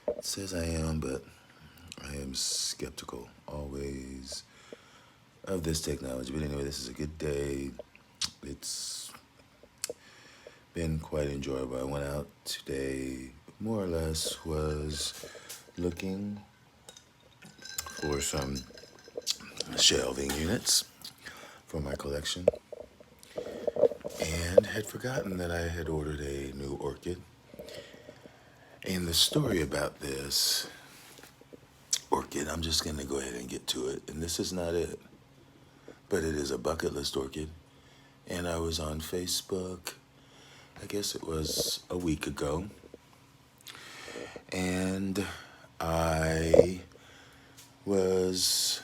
It says I am, but I am skeptical always of this technology. But anyway, this is a good day. It's been quite enjoyable. I went out today, more or less, was looking for some shelving units for my collection and had forgotten that I had ordered a new orchid. And the story about this orchid, I'm just going to go ahead and get to it. And this is not it, but it is a bucket list orchid. And I was on Facebook, I guess it was a week ago, and I was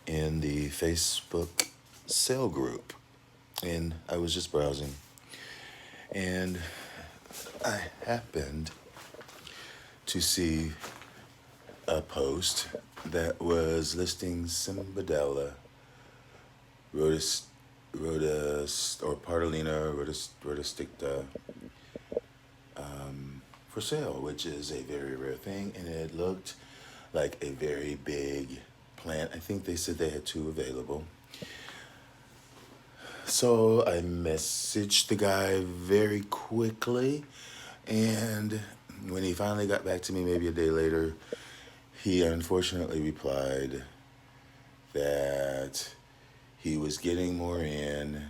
in the Facebook sale group, and I was just browsing, and I happened to see a post that was listing Cinvadella or Partelina rhodosticta for sale, which is a very rare thing, and it looked like a very big plant. I think they said they had two available. So I messaged the guy very quickly, and when he finally got back to me, maybe a day later, he unfortunately replied that he was getting more in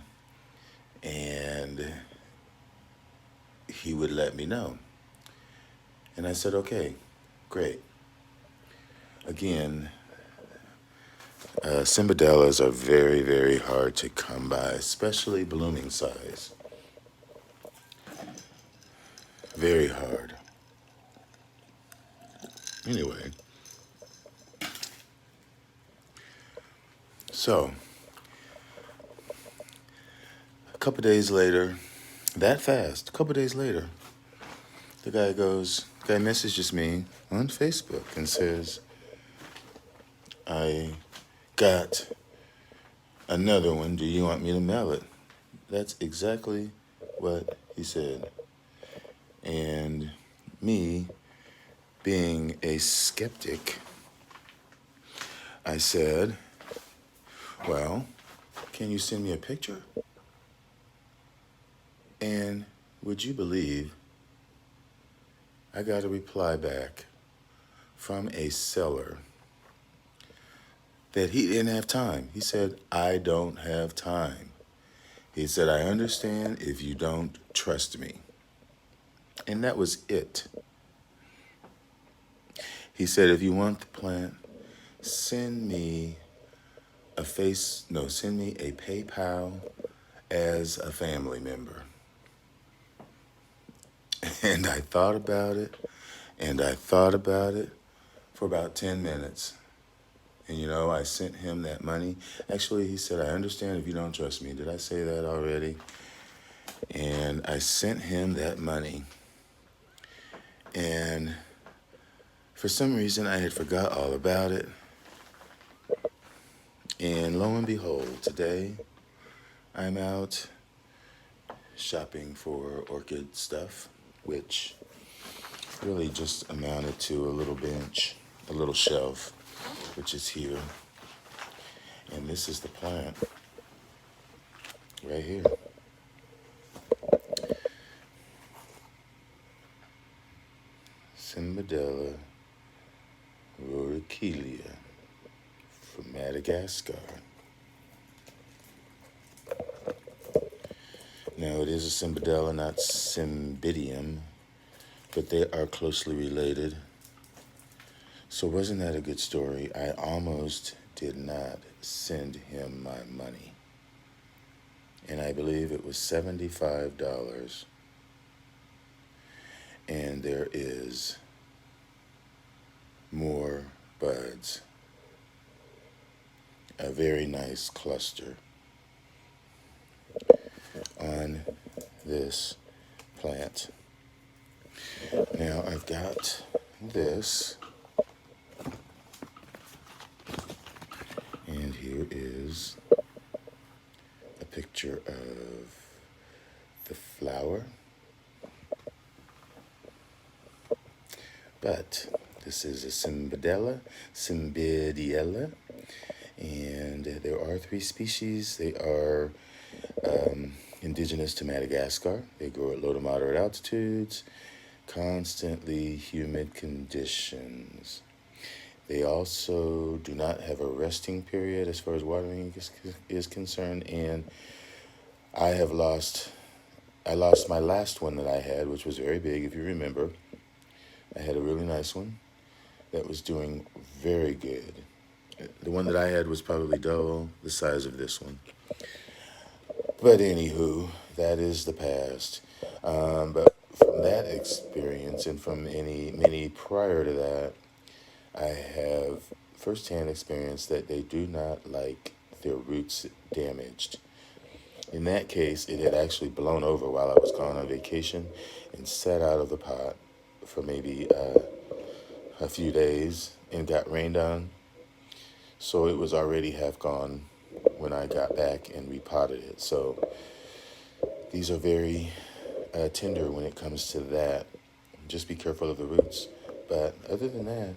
and he would let me know. And I said, okay, great. Again, Cimbadellas are very, very hard to come by, especially blooming size. Very hard. Anyway, so a couple days later, that fast, a couple days later, the guy messages me on Facebook and says, I got another one. Do you want me to mail it? That's exactly what he said. And me, being a skeptic, I said, well, can you send me a picture? And would you believe I got a reply back from a seller that he didn't have time. He said, I don't have time. He said, I understand if you don't trust me. And that was it. He said, if you want the plant, send me send me a PayPal as a family member. And I thought about it, and I thought about it for about 10 minutes. And I sent him that money. Actually, he said, I understand if you don't trust me. Did I say that already? And I sent him that money. And for some reason, I had forgot all about it. And lo and behold, today, I'm out shopping for orchid stuff, which really just amounted to a little bench, a little shelf, which is here. And this is the plant right here. Cinemadella Ruricalia from Madagascar. Now, it is a Cinvadella, not Cymbidium, but they are closely related. So wasn't that a good story? I almost did not send him my money. And I believe it was $75. And there is more buds. A very nice cluster on this plant. Now I've got this, and here is a picture of the flower But this is a Cinvadella Simbidiella, and there are three species. They are indigenous to Madagascar. They grow at low to moderate altitudes, constantly humid conditions. They also do not have a resting period as far as watering is concerned, and I lost my last one that I had, which was very big, if you remember. I had a really nice one that was doing very good. The one that I had was probably double the size of this one. But anywho, that is the past. But from that experience and from many prior to that, I have firsthand experience that they do not like their roots damaged. In that case, it had actually blown over while I was gone on vacation and sat out of the pot for maybe a few days and got rained on. So it was already half gone when I got back and repotted it. So these are very tender when it comes to that. Just be careful of the roots. But other than that,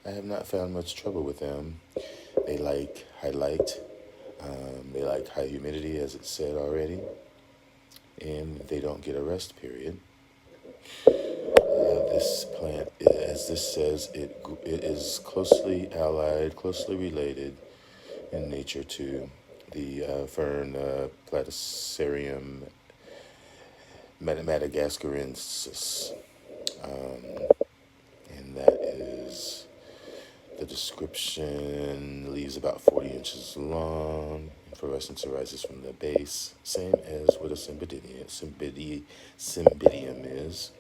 I have not found much trouble with them. They like high light. They like high humidity, as it said already. And they don't get a rest period. This plant, as this says, it is closely allied, closely related in nature to the fern Platycerium madagascarensis. And that is the description. Leaves about 40 inches long. Inflorescence arises from the base, same as what a cymbidium is.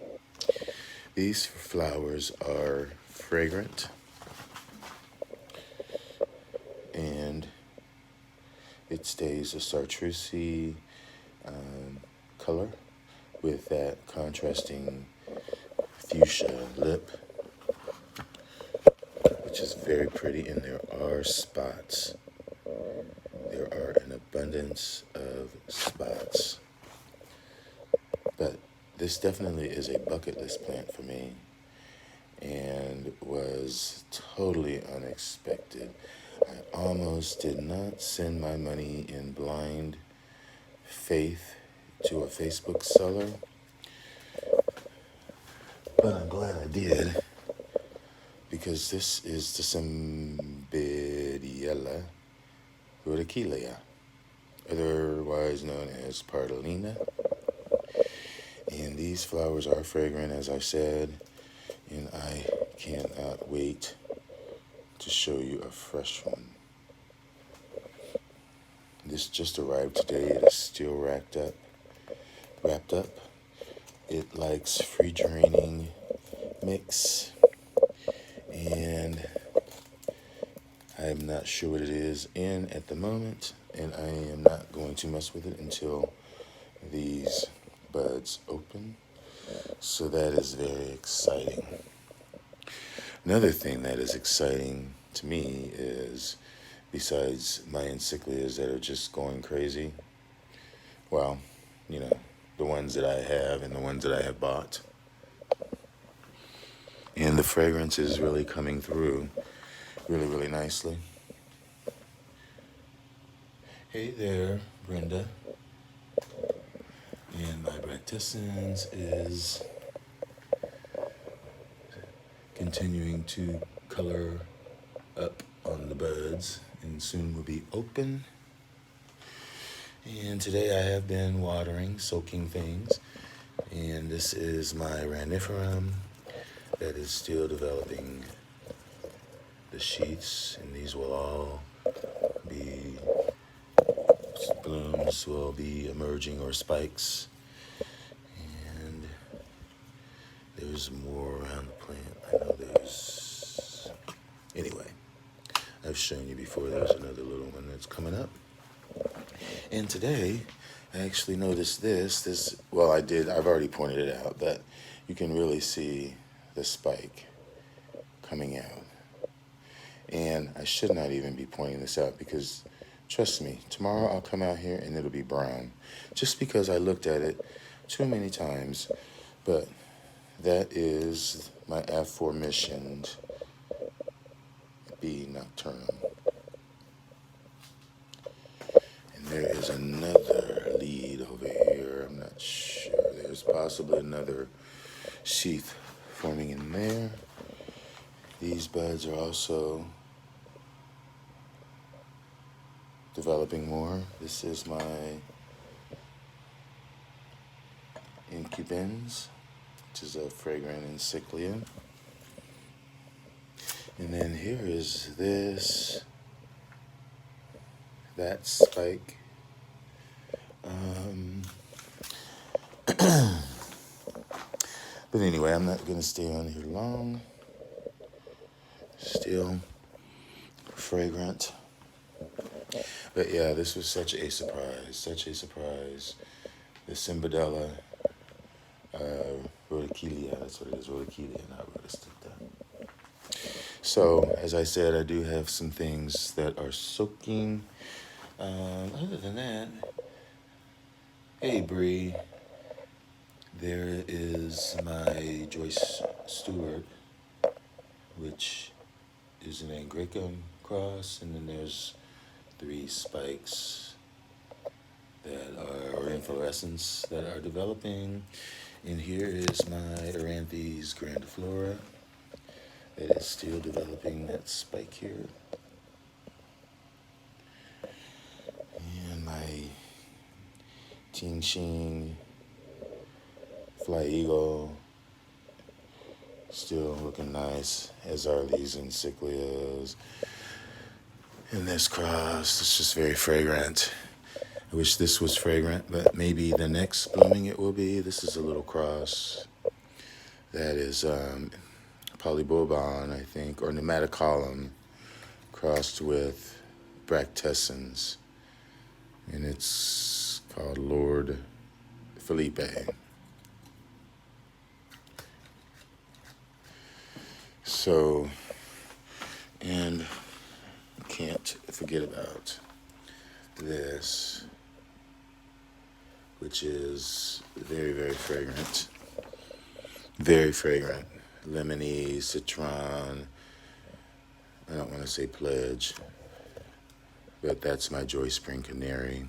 These flowers are fragrant, and it stays a chartreusey color with that contrasting fuchsia lip, which is very pretty, and there are spots. There are an abundance of spots. But this definitely is a bucket list plant for me and was totally unexpected. I almost did not send my money in blind faith to a Facebook seller, but I'm glad I did, because this is the Cinemadella Ruricalia, otherwise known as Partelina. And these flowers are fragrant, as I said, and I cannot wait to show you a fresh one. This just arrived today. It is still wrapped up. It likes free draining mix, and I'm not sure what it is in at the moment, and I am not going to mess with it until these buds open. So that is very exciting. Another thing that is exciting to me is, besides my encyclias that are just going crazy, well, the ones that I have and the ones that I have bought. And the fragrance is really coming through really, really nicely. Hey there, Brenda. And my Bracticens is continuing to color up on the buds and soon will be open. And today I have been watering, soaking things. And this is my raniferum that is still developing the sheaths, and these will all be, blooms will be emerging, or spikes. And there's more around the plant. I know there's, anyway, I've shown you before, there's another little one that's coming up. And today, I actually noticed this, well, I've already pointed it out, but you can really see the spike coming out. And I should not even be pointing this out, because trust me, tomorrow I'll come out here and it'll be brown. Just because I looked at it too many times. But that is my aforementioned bee nocturnum. And there is another lead over here. I'm not sure. There's possibly another sheath forming in there. These buds are also developing more. This is my incubens, which is a fragrant encyclia. And then here is that spike. But anyway, I'm not going to stay on here long. Still fragrant. But yeah, this was such a surprise. The Cinvadella Ruricalia, that's what it is, Ruricalia, not Ruricalia. So, as I said, I do have some things that are soaking. Other than that, hey Bree, there is my Joyce Stewart, which is an Anglican cross, and then there's 3 spikes that are, or inflorescence, that are developing. And here is my Eranthes grandiflora that is still developing that spike here. And my Ting Shing Fly Eagle, still looking nice, as are these encyclias. And this cross, it's just very fragrant. I wish this was fragrant, but maybe the next blooming it will be. This is a little cross that is Polybobon, I think, or Nematocolum, crossed with Bractessens. And it's called Lord Felipe. So, and can't forget about this, which is very, very fragrant. Very fragrant. Lemony, citron. I don't want to say pledge, but that's my Joy Spring Canary.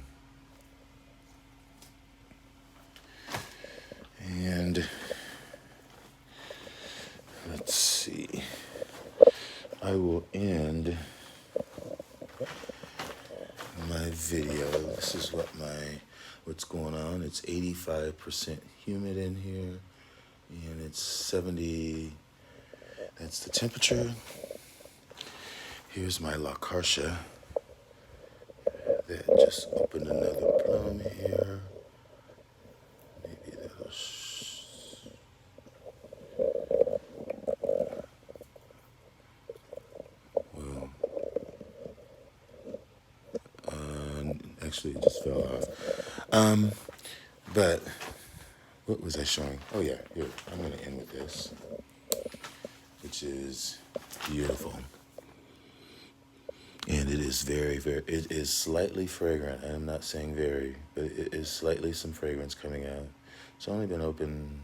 And let's see. I will end my video. This is what's going on. It's 85% humid in here, and it's 70. That's the temperature. Here's my Lacartia that just opened another plum here. Maybe that'll. Actually, it just fell off. But what was I showing? Oh yeah, here, I'm going to end with this, which is beautiful. And it is it is slightly fragrant. I'm not saying very, but it is slightly some fragrance coming out. It's only been open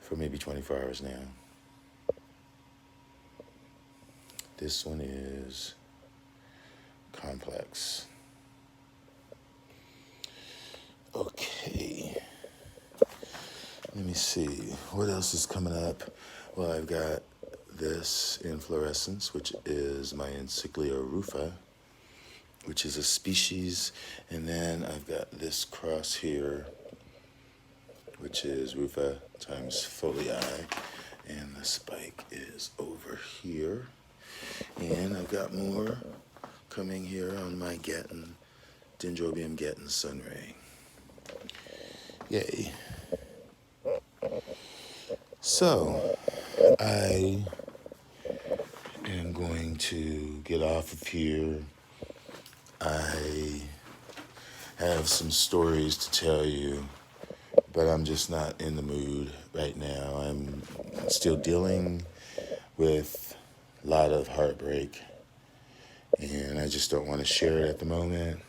for maybe 24 hours now. This one is complex. Okay, let me see, what else is coming up? Well, I've got this inflorescence, which is my Encyclia rufa, which is a species, and then I've got this cross here, which is rufa times folii, and the spike is over here, and I've got more coming here on my Dendrobium Gatton Sunray. Yay. So, I am going to get off of here. I have some stories to tell you, but I'm just not in the mood right now. I'm still dealing with a lot of heartbreak, and I just don't want to share it at the moment.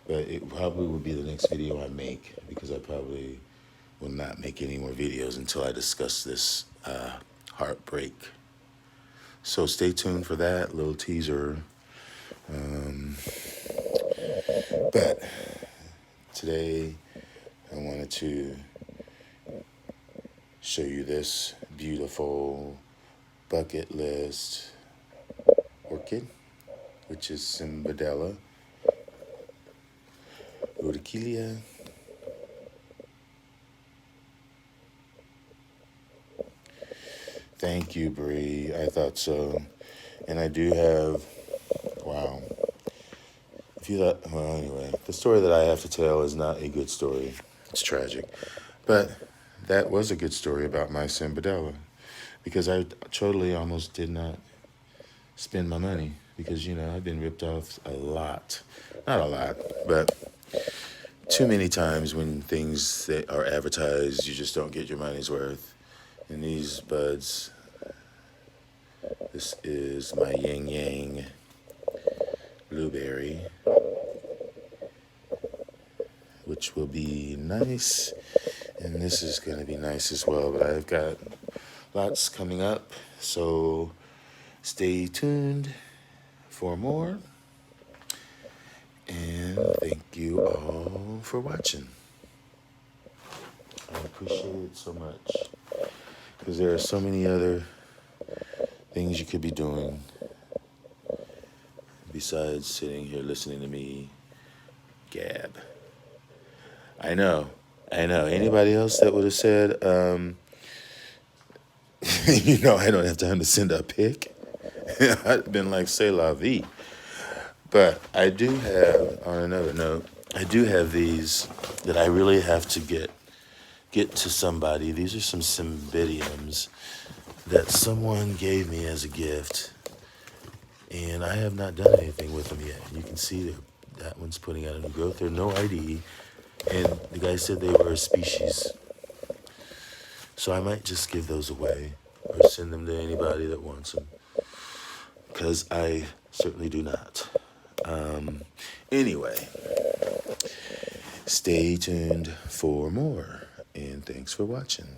But it probably will be the next video I make, because I probably will not make any more videos until I discuss this heartbreak. So stay tuned for that little teaser. But today I wanted to show you this beautiful bucket list orchid, which is Cinemadella Ruricalia. Thank you, Bree. I thought so. And I do have, wow. If you thought, well, anyway, the story that I have to tell is not a good story. It's tragic. But that was a good story about my Cinvadella, because I totally almost did not spend my money because, I've been ripped off a lot. Not a lot, but too many times when things that are advertised, you just don't get your money's worth. And these buds, this is my yin yang blueberry, which will be nice. And this is going to be nice as well, but I've got lots coming up, so stay tuned for more. And thank you all for watching. I appreciate it so much, because there are so many other things you could be doing besides sitting here listening to me gab. I know. Anybody else that would have said, I don't have time to send a pic, I'd been like, c'est la vie. But I do have, on another note, I do have these that I really have to get to somebody. These are some cymbidiums that someone gave me as a gift, and I have not done anything with them yet. You can see that one's putting out a new growth. They're no ID, and the guy said they were a species. So I might just give those away or send them to anybody that wants them, because I certainly do not. Anyway, stay tuned for more, and thanks for watching.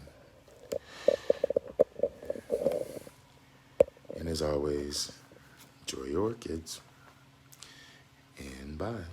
And as always, enjoy your orchids, and bye.